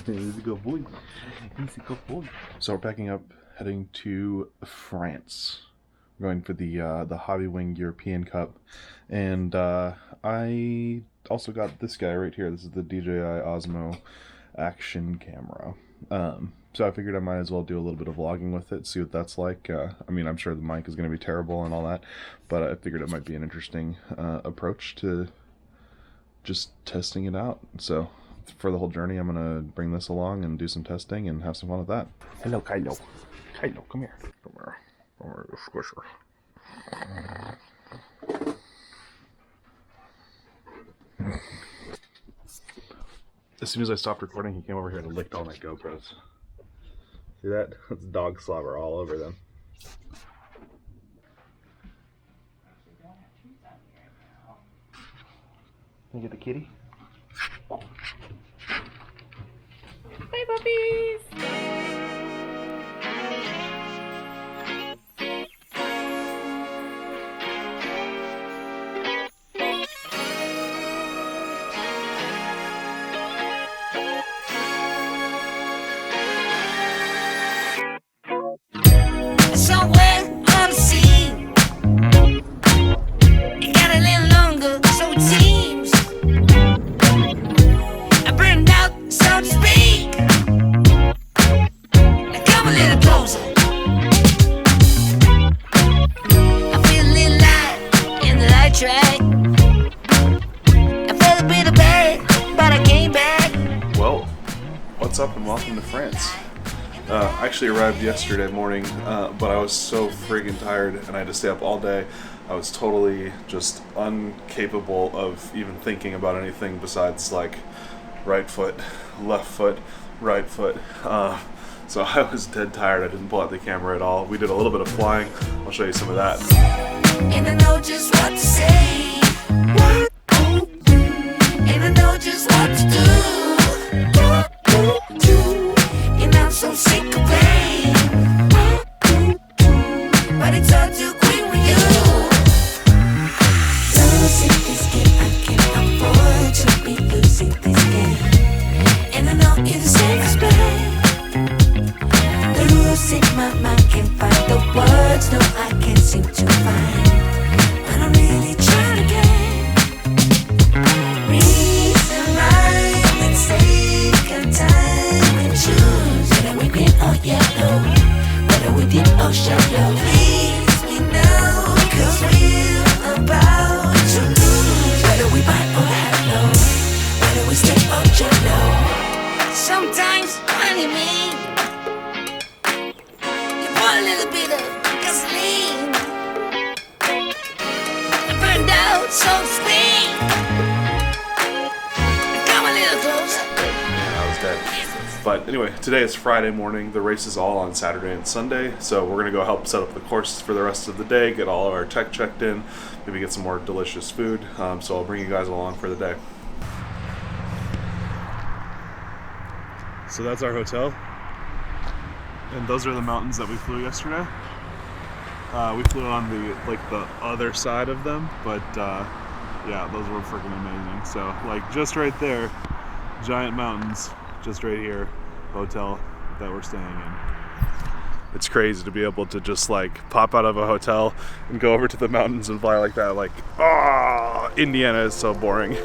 He's a good boy. He's a good boy. So we're packing up, heading to France. We're going for the Hobbywing European Cup, and I also got this guy right here. This is the DJI Osmo action camera. So I figured I might as well do a little bit of vlogging with it, see what that's like. I mean, I'm sure the mic is going to be terrible and all that, but I figured it might be an interesting approach to just testing it out. So for the whole journey, I'm going to bring this along and do some testing and have some fun with that. Hello, Kylo. Kylo, come here. Come here. Come here, you squisher. As soon as I stopped recording, he came over here and licked all my GoPros. See that? That's dog slobber all over them. Can you get the kitty? Hey, puppies! Well, what's up and welcome to France. I actually arrived yesterday morning, but I was so friggin' tired and I had to stay up all day. I was totally just incapable of even thinking about anything besides like right foot, left foot, right foot. So I was dead tired. I didn't pull out the camera at all. We did a little bit of flying. I'll show you some of that. And I know just what to say. And I know just what to do. And I'm so sick of pain. But it's all too quick with you. Losing this game, I can't afford to be losing this game. And I know you're the same as me. Losing my mind, can't find the words. No, I can't seem to find. But I'm really trying to get reason right. Let's take our time and choose whether we green or yellow, whether we deep or shallow. Please me now, cause we're about to lose. Whether we buy or hello, whether we stay or jello. Sometimes, honey, me, you pour a little bit of gasoline. I burned out, so to speak. Come a little closer. I was dead. But anyway, today is Friday morning. The race is all on Saturday and Sunday, so we're going to go help set up the course for the rest of the day, get all of our tech checked in, maybe get some more delicious food. So I'll bring you guys along for the day. So that's our hotel, and those are the mountains that we flew yesterday. We flew on the other side of them, but yeah, those were freaking amazing. So like just right there, giant mountains, just right here, hotel that we're staying in. It's crazy to be able to just like pop out of a hotel and go over to the mountains and fly like that. Like, oh, Indiana is so boring.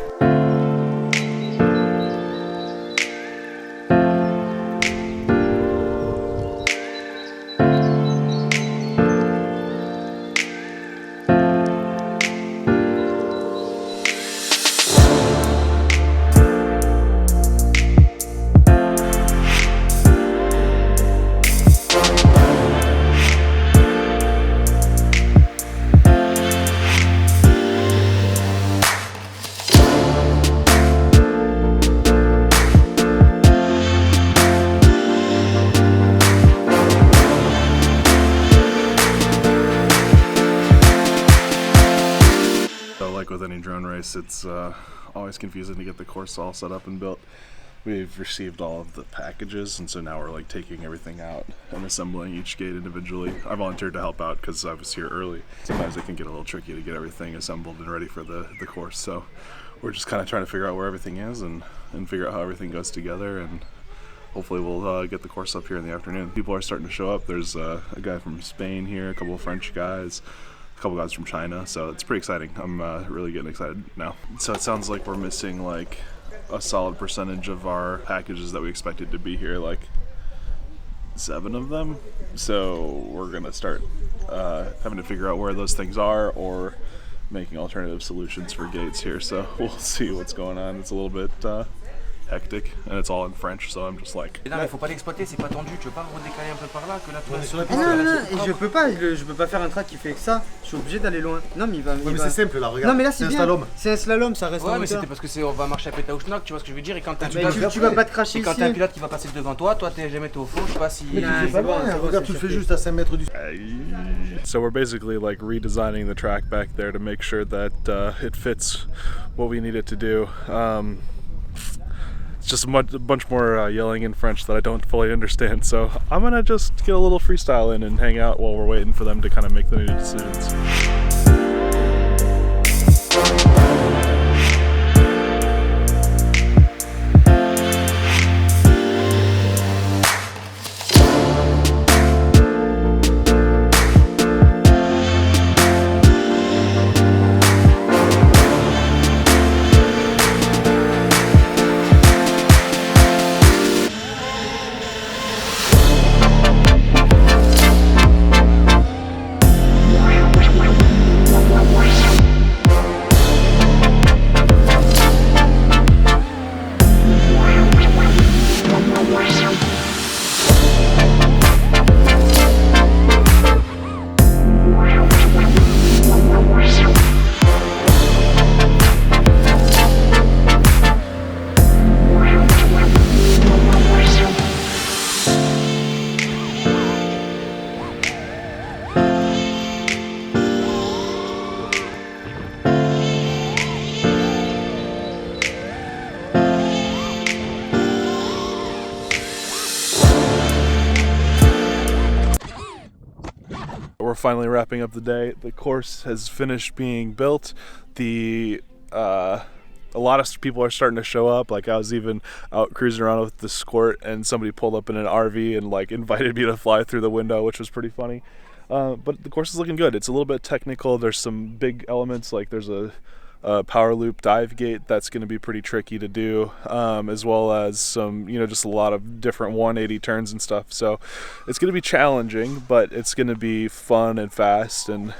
With any drone race, it's always confusing to get the course all set up and built. we've received all of the packages, and so now we're like taking everything out and assembling each gate individually. I volunteered to help out because I was here early. Sometimes it can get a little tricky to get everything assembled and ready for the course, so we're just kind of trying to figure out where everything is and figure out how everything goes together, and hopefully we'll get the course up here in the afternoon. People are starting to show up. There's a guy from Spain here, a couple of French guys, a couple guys from China, so it's pretty exciting. I'm really getting excited now. So it sounds like we're missing like a solid percentage of our packages that we expected to be here, like 7 of them. So we're gonna start having to figure out where those things are or making alternative solutions for gates here. So we'll see what's going on. It's a little bit hectic, and it's all in French, so I'm just like... Non mais faut pas l'exploiter, c'est pas tendu, tu veux pas redécaler un peu par là que là tu vas sur la Ah non, et je peux pas faire un track qui fait que ça, je suis obligé d'aller loin. Non mais il va... Ouais, mais c'est simple là, regarde. Non mais là c'est un bien, slalom. c'est un slalom, ça reste en Ouais mais hauteur. c'était parce que on va marcher à péta ou schnock, tu vois ce que je veux dire, et quand t'as Tu vas pas te cracher et quand ici. t'as un pilote qui va passer devant toi t'es jamais au fond, je sais pas si... C'est bon, regarde, tu le fais juste à 5 mètres du... So we're basically like redesigning the track back there to make sure that it fits what we need it to do. It's just a bunch more yelling in French that I don't fully understand, so I'm gonna just get a little freestyle in and hang out while we're waiting for them to kind of make the new decisions. We're finally wrapping up the day. The course has finished being built. A lot of people are starting to show up. Like I was even out cruising around with the Squirt, and somebody pulled up in an RV and like invited me to fly through the window, which was pretty funny. But the course is looking good. It's a little bit technical. There's some big elements, like there's a power loop dive gate that's going to be pretty tricky to do, as well as some, just a lot of different 180 turns and stuff. So it's going to be challenging, but it's going to be fun and fast. And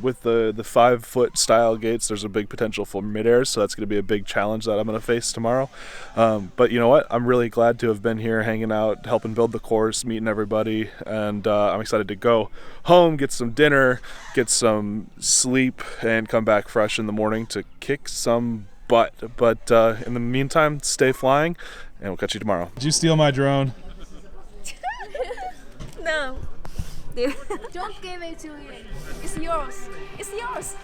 with the 5-foot style gates, there's a big potential for mid-air, so that's going to be a big challenge that I'm going to face tomorrow. But you know what? I'm really glad to have been here, hanging out, helping build the course, meeting everybody, and I'm excited to go home, get some dinner, get some sleep, and come back fresh in the morning to kick some butt. But in the meantime, stay flying, and we'll catch you tomorrow. Did you steal my drone? No. Don't give it to him. It's yours. It's yours.